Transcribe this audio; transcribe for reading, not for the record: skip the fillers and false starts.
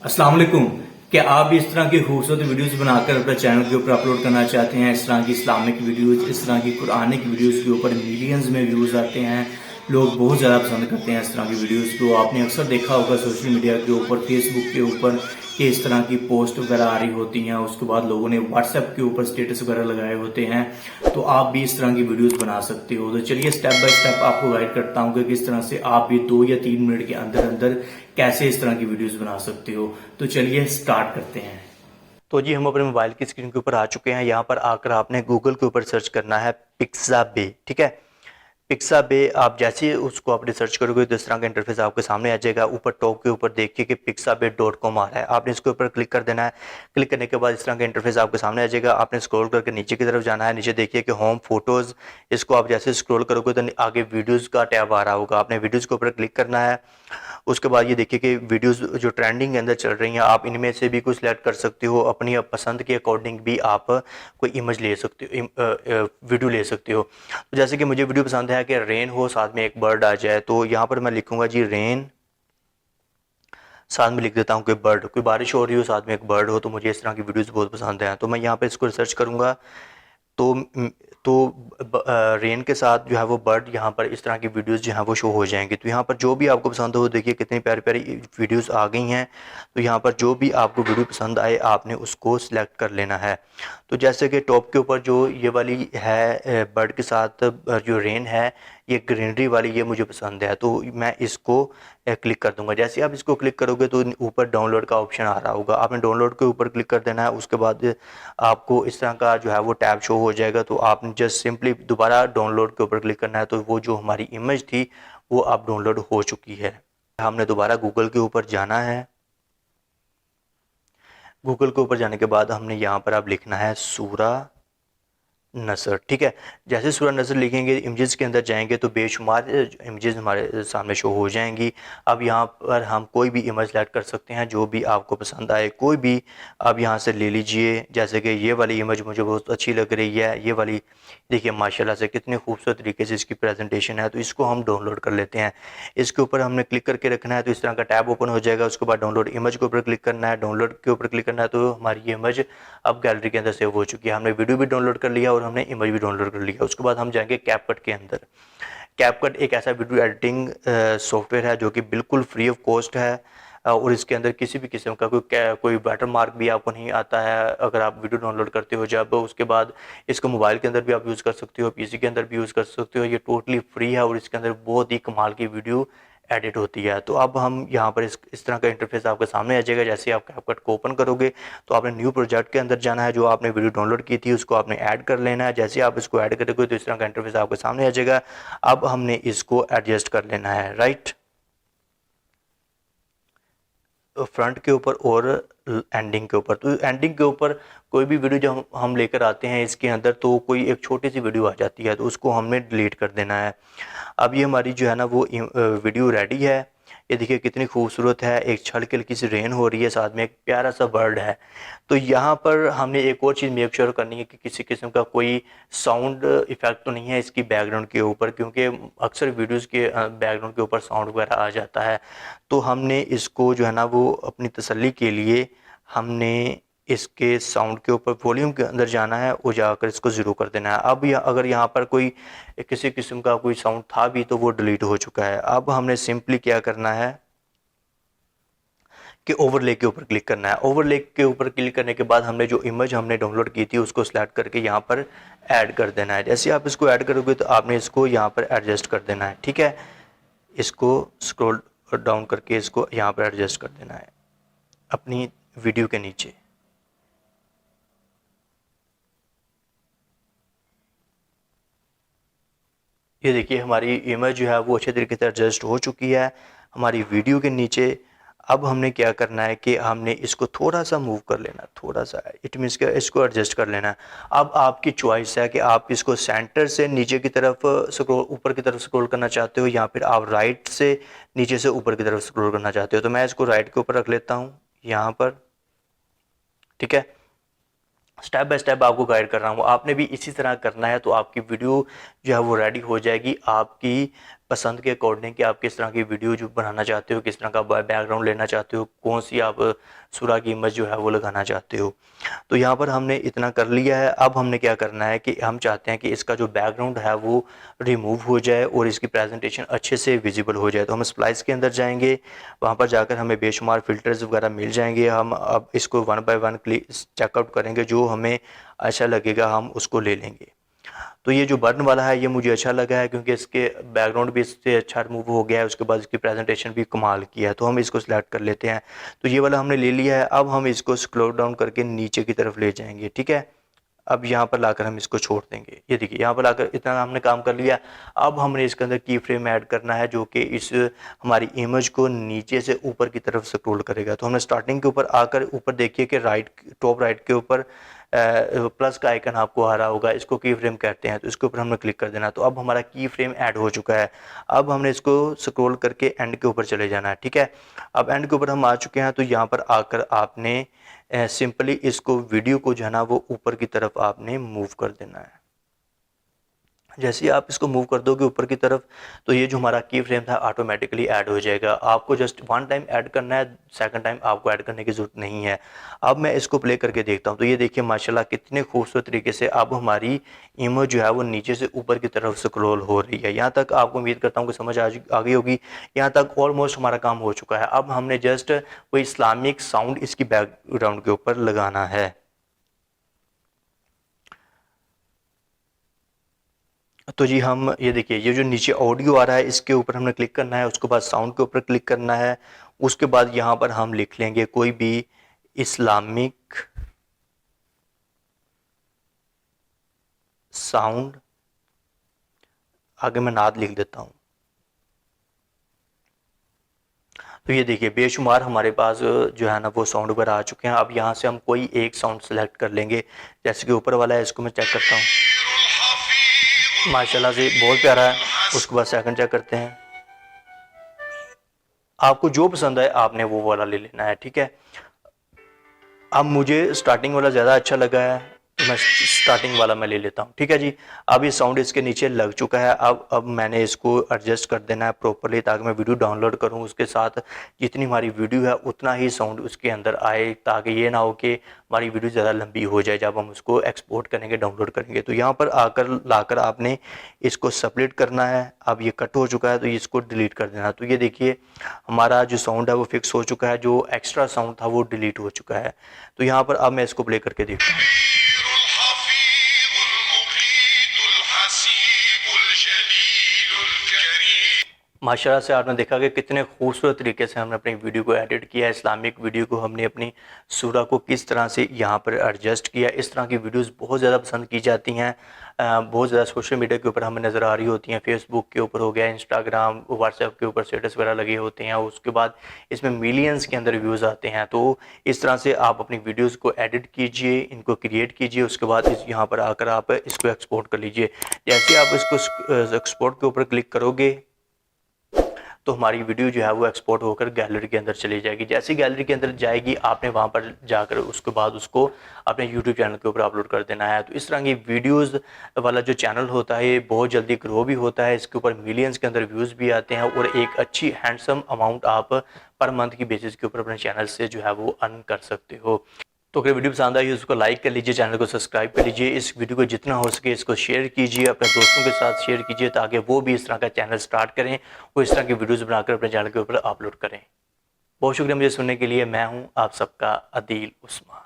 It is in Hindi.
अस्सलाम वालेकुम। क्या आप भी इस तरह की खूबसूरत वीडियोस बनाकर अपने चैनल के ऊपर अपलोड करना चाहते हैं? इस तरह की इस्लामिक वीडियोस, इस तरह की कुरानिक वीडियोस के ऊपर मिलियंस में व्यूज आते हैं। लोग बहुत ज़्यादा पसंद करते हैं इस तरह की वीडियोस को। आपने अक्सर देखा होगा सोशल मीडिया के ऊपर, फेसबुक के ऊपर कि इस तरह की पोस्ट वगैरह आ रही होती हैं। उसके बाद लोगों ने व्हाट्सएप के ऊपर स्टेटस वगैरह लगाए होते हैं। तो आप भी इस तरह की वीडियोस बना सकते हो। तो चलिए स्टेप बाय स्टेप आपको गाइड करता हूँ कि किस तरह से आप भी 2 या 3 मिनट के अंदर अंदर कैसे इस तरह की वीडियोस बना सकते हो। तो चलिए स्टार्ट करते हैं। तो जी हम अपने मोबाइल की स्क्रीन के ऊपर आ चुके हैं। यहाँ पर आकर आपने गूगल के ऊपर सर्च करना है पिक्साबे। ठीक है, पिक्साबे आप जैसे ही उसको आपने सर्च करोगे तो इस तरह का इंटरफेस आपके सामने आ जाएगा। ऊपर टॉप के ऊपर देखिए कि pixabay.com आ रहा है, आपने इसके ऊपर क्लिक कर देना है। क्लिक करने के बाद इस तरह का इंटरफेस आपके सामने आ जाएगा। आपने स्क्रॉल करके नीचे की तरफ जाना है। नीचे देखिए कि होम फोटोज़, इसको आप जैसे स्क्रॉल करोगे तो आगे वीडियोज़ का टैब आ रहा होगा। आपने वीडियोज़ के ऊपर क्लिक करना है। उसके बाद ये देखिए कि वीडियोस जो ट्रेंडिंग के अंदर चल रही हैं, आप इनमें से भी कुछ सिलेक्ट कर सकते हो। अपनी पसंद के अकॉर्डिंग भी आप कोई इमेज ले सकते हो, वीडियो ले सकते हो। तो जैसे कि मुझे वीडियो पसंद है कि रेन हो, साथ में एक बर्ड आ जाए, तो यहाँ पर मैं लिखूंगा जी रेन, साथ में लिख देता हूँ कि बर्ड, कोई बारिश हो रही हो साथ में एक बर्ड हो। तो मुझे इस तरह की वीडियोस बहुत पसंद हैं, तो मैं यहाँ पे इसको रिसर्च करूँगा। तो तो रेन के साथ जो है वो बर्ड, यहाँ पर इस तरह की वीडियोस जो हैं वो शो हो जाएंगी। तो यहाँ पर जो भी आपको पसंद हो, देखिए कितनी प्यारी प्यारी वीडियोस आ गई हैं। तो यहाँ पर जो भी आपको वीडियो पसंद आए आपने उसको सिलेक्ट कर लेना है। तो जैसे कि टॉप के ऊपर जो ये वाली है बर्ड के साथ जो रेन है, ये ग्रीनरी वाली, ये मुझे पसंद है, तो मैं इसको क्लिक कर दूंगा। जैसे आप इसको क्लिक करोगे तो ऊपर डाउनलोड का ऑप्शन आ रहा होगा, आपने डाउनलोड के ऊपर क्लिक कर देना है। उसके बाद आपको इस तरह का जो है वो टैब शो हो जाएगा। तो आपने जस्ट सिंपली दोबारा डाउनलोड के ऊपर क्लिक करना है, तो वो जो हमारी इमेज थी वो अब डाउनलोड हो चुकी है। हमने दोबारा गूगल के ऊपर जाना है। गूगल के ऊपर जाने के बाद हमने यहाँ पर अब लिखना है सूरा नसर। ठीक है, जैसे सूरह नसर लिखेंगे, इमेजेस के अंदर जाएंगे तो बेशुमार इमेजेस हमारे सामने शो हो जाएंगी। अब यहाँ पर हम कोई भी इमेज सेलेक्ट कर सकते हैं जो भी आपको पसंद आए, कोई भी आप यहाँ से ले लीजिए। जैसे कि ये वाली इमेज मुझे बहुत अच्छी लग रही है, ये वाली देखिए माशाल्लाह से कितने खूबसूरत तरीके से इसकी प्रेजेंटेशन है। तो इसको हम डाउनलोड कर लेते हैं। इसके ऊपर हमने क्लिक करके रखना है, तो इस तरह का टैब ओपन हो जाएगा। उसके बाद डाउनलोड इमेज के ऊपर क्लिक करना है, डाउनलोड के ऊपर क्लिक करना है, तो हमारी ये इमेज अब गैलरी के अंदर सेव हो चुकी है। हमने वीडियो भी डाउनलोड कर लिया और हमने इमेज भी डाउनलोड कर लिया। उसके बाद हम जाएंगे कैपकट के अंदर। कैपकट एक ऐसा वीडियो एडिटिंग सॉफ्टवेयर है जो कि बिल्कुल फ्री ऑफ कॉस्ट है, और इसके अंदर किसी भी किस्म का कोई वाटर मार्क भी आपको नहीं आता है अगर आप वीडियो डाउनलोड करते हो जब। उसके बाद इसको मोबाइल के अंदर भी आप यूज़ कर सकते हो, पीसी के अंदर भी यूज़ कर सकते हो। ये टोटली फ्री है और इसके अंदर बहुत ही कमाल की वीडियो एडिट होती है। तो अब हम यहाँ पर इस तरह का इंटरफेस आपके सामने आ जाएगा। जैसे आप कैपकट को ओपन करोगे तो आपने न्यू प्रोजेक्ट के अंदर जाना है, जो आपने वीडियो डाउनलोड की थी उसको आपने ऐड कर लेना है। जैसे आप इसको ऐड करोगे तो इस तरह का इंटरफेस आपके सामने आ जाएगा। अब हमने इसको एडजस्ट कर लेना है, राइट, फ्रंट के ऊपर और एंडिंग के ऊपर। तो एंडिंग के ऊपर कोई भी वीडियो जब हम लेकर आते हैं इसके अंदर, तो कोई एक छोटी सी वीडियो आ जाती है, तो उसको हमने डिलीट कर देना है। अब ये हमारी जो है ना वो वीडियो रेडी है। ये देखिए कितनी खूबसूरत है, एक हल्की हल्की सी रेन हो रही है, साथ में एक प्यारा सा बर्ड है। तो यहाँ पर हमने एक और चीज़ मेक श्योर करनी है कि किसी किस्म का कोई साउंड इफेक्ट तो नहीं है इसकी बैकग्राउंड के ऊपर, क्योंकि अक्सर वीडियोस के बैकग्राउंड के ऊपर साउंड वगैरह आ जाता है। तो हमने इसको जो है ना वो अपनी तसल्ली के लिए हमने इसके साउंड के ऊपर वॉल्यूम के अंदर जाना है और जाकर इसको ज़ीरो कर देना है। अब अगर यहाँ पर कोई किसी किस्म का कोई साउंड था भी तो वो डिलीट हो चुका है। अब हमने सिंपली क्या करना है कि ओवरले के ऊपर क्लिक करना है। ओवरले के ऊपर क्लिक करने के बाद हमने जो इमेज हमने डाउनलोड की थी उसको सिलेक्ट करके यहाँ पर ऐड कर देना है। जैसे आप इसको ऐड करोगे तो आपने इसको यहाँ पर एडजस्ट कर देना है। ठीक है, इसको स्क्रॉल डाउन करके इसको यहाँ पर एडजस्ट कर देना है अपनी वीडियो के नीचे। ये देखिए हमारी इमेज जो है वो अच्छे तरीके से एडजस्ट हो चुकी है हमारी वीडियो के नीचे। अब हमने क्या करना है कि हमने इसको थोड़ा सा मूव कर लेना, थोड़ा सा, इट मीन्स कि इसको एडजस्ट कर लेना है। अब आपकी चॉइस है कि आप इसको सेंटर से नीचे की तरफ स्क्रॉल, ऊपर की तरफ स्क्रॉल करना चाहते हो, या फिर आप राइट से नीचे से ऊपर की तरफ स्क्रॉल करना चाहते हो। तो मैं इसको राइट के ऊपर रख लेता हूँ यहाँ पर। ठीक है, स्टेप बाय स्टेप आपको गाइड कर रहा हूँ, आपने भी इसी तरह करना है। तो आपकी वीडियो जो है वो रेडी हो जाएगी। आपकी पसंद के अकॉर्डिंग कि आप किस तरह की वीडियो जो बनाना चाहते हो, किस तरह का बैकग्राउंड लेना चाहते हो, कौन सी आप सूरा की इमेज जो है वो लगाना चाहते हो। तो यहाँ पर हमने इतना कर लिया है। अब हमने क्या करना है कि हम चाहते हैं कि इसका जो बैकग्राउंड है वो रिमूव हो जाए और इसकी प्रेजेंटेशन अच्छे से विजिबल हो जाए। तो हम स्प्लाइस के अंदर जाएंगे, वहाँ पर जाकर हमें बेशुमार फ़िल्टर्स वगैरह मिल जाएंगे। हम अब इसको वन बाय वन चेकआउट करेंगे, जो हमें अच्छा लगेगा हम उसको ले लेंगे। तो ये जो बटन वाला है ये मुझे अच्छा लगा है, क्योंकि इसके बैकग्राउंड भी इससे अच्छा रिमूव हो गया है, उसके बाद इसकी प्रेजेंटेशन भी कमाल किया है। तो हम इसको सिलेक्ट कर लेते हैं। तो ये वाला हमने ले लिया है। अब हम इसको स्क्रॉल डाउन करके नीचे की तरफ ले जाएंगे, ठीक है। अब यहाँ पर लाकर हम इसको छोड़ देंगे। ये देखिए यहाँ पर लाकर इतना हमने काम कर लिया। अब हमने इसके अंदर की फ्रेम ऐड करना है, जो कि इस हमारी इमेज को नीचे से ऊपर की तरफ स्क्रॉल करेगा। तो हमने स्टार्टिंग के ऊपर आकर ऊपर देखिए कि टॉप राइट के ऊपर प्लस का आइकन आपको आ रहा होगा, इसको की फ्रेम कहते हैं। तो इसके ऊपर हमने क्लिक कर देना। तो अब हमारा की फ्रेम ऐड हो चुका है। अब हमने इसको स्क्रॉल करके एंड के ऊपर चले जाना है, ठीक है। अब एंड के ऊपर हम आ चुके हैं। तो यहाँ पर आकर आपने सिंपली इसको वीडियो को जो है ना वो ऊपर की तरफ आपने मूव कर देना है। जैसे ही आप इसको मूव कर दोगे ऊपर की तरफ, तो ये जो हमारा की फ्रेम था ऑटोमेटिकली ऐड हो जाएगा। आपको जस्ट वन टाइम ऐड करना है, सेकंड टाइम आपको ऐड करने की ज़रूरत नहीं है। अब मैं इसको प्ले करके देखता हूँ। तो ये देखिए माशाल्लाह कितने खूबसूरत तरीके से अब हमारी इमेज जो है वो नीचे से ऊपर की तरफ स्क्रॉल हो रही है। यहाँ तक आपको उम्मीद करता हूँ कि समझ आ गई होगी। यहाँ तक ऑलमोस्ट हमारा काम हो चुका है। अब हमने जस्ट कोई इस्लामिक साउंड इसकी बैकग्राउंड के ऊपर लगाना है। तो जी हम ये देखिए, ये जो नीचे ऑडियो आ रहा है इसके ऊपर हमने क्लिक करना है, उसके बाद साउंड के ऊपर क्लिक करना है। उसके बाद यहाँ पर हम लिख लेंगे कोई भी इस्लामिक साउंड, आगे मैं नाद लिख देता हूँ। तो ये देखिए बेशुमार हमारे पास जो है ना वो साउंड वगैरह आ चुके हैं। अब यहाँ से हम कोई एक साउंड सेलेक्ट कर लेंगे। जैसे कि ऊपर वाला है, इसको मैं चेक करता हूँ, माशाल्लाह से बहुत प्यारा है। उसके बाद सेकंड चेक करते हैं। आपको जो पसंद है आपने वो वाला ले लेना है, ठीक है। अब मुझे स्टार्टिंग वाला ज़्यादा अच्छा लगा है, तो मैं स्टार्टिंग वाला मैं ले लेता हूँ, ठीक है जी। अब ये साउंड इसके नीचे लग चुका है। अब मैंने इसको एडजस्ट कर देना है प्रॉपरली, ताकि मैं वीडियो डाउनलोड करूँ उसके साथ जितनी हमारी वीडियो है उतना ही साउंड उसके अंदर आए, ताकि ये ना हो कि हमारी वीडियो ज़्यादा लंबी हो जाए जब हम उसको एक्सपोर्ट करेंगे, डाउनलोड करेंगे। तो यहाँ पर आकर लाकर आपने इसको सबमिट करना है। अब ये कट हो चुका है तो इसको डिलीट कर देना। तो ये देखिए हमारा जो साउंड है वो फिक्स हो चुका है, जो एक्स्ट्रा साउंड था वो डिलीट हो चुका है। तो यहाँ पर अब मैं इसको प्ले करके देखता हूँ। माशाल्लाह से आपने देखा कि कितने खूबसूरत तरीके से हमने अपनी वीडियो को एडिट किया है। इस्लामिक वीडियो को हमने अपनी सूरा को किस तरह से यहाँ पर एडजस्ट किया। इस तरह की वीडियोस बहुत ज़्यादा पसंद की जाती हैं। बहुत ज़्यादा सोशल मीडिया के ऊपर हमें नज़र आ रही होती हैं। फेसबुक के ऊपर हो गया, इंस्टाग्राम, व्हाट्सएप के ऊपर स्टेटस वगैरह लगे होते हैं। उसके बाद इसमें मिलियंस के अंदर व्यूज़ आते हैं। तो इस तरह से आप अपनी वीडियोज़ को एडिट कीजिए, इनको क्रिएट कीजिए। उसके बाद यहाँ पर आकर आप इसको एक्सपोर्ट कर लीजिए। जैसे आप इसको एक्सपोर्ट के ऊपर क्लिक करोगे तो हमारी वीडियो जो है वो एक्सपोर्ट होकर गैलरी के अंदर चली जाएगी। जैसी गैलरी के अंदर जाएगी आपने वहाँ पर जाकर उसके बाद उसको अपने यूट्यूब चैनल के ऊपर अपलोड कर देना है। तो इस तरह की वीडियोस वाला जो चैनल होता है ये बहुत जल्दी ग्रो भी होता है। इसके ऊपर मिलियंस के अंदर व्यूज़ भी आते हैं और एक अच्छी हैंडसम अमाउंट आप पर मंथ की बेसिस के ऊपर अपने चैनल से जो है वो अर्न कर सकते हो। तो अगर वीडियो पसंद आई उसको लाइक कर लीजिए, चैनल को सब्सक्राइब कर लीजिए। इस वीडियो को जितना हो सके इसको शेयर कीजिए, अपने दोस्तों के साथ शेयर कीजिए, ताकि वो भी इस तरह का चैनल स्टार्ट करें, वो इस तरह की वीडियोस बनाकर अपने चैनल के ऊपर अपलोड करें। बहुत शुक्रिया मुझे सुनने के लिए। मैं हूं आप सबका अदील उस्मान।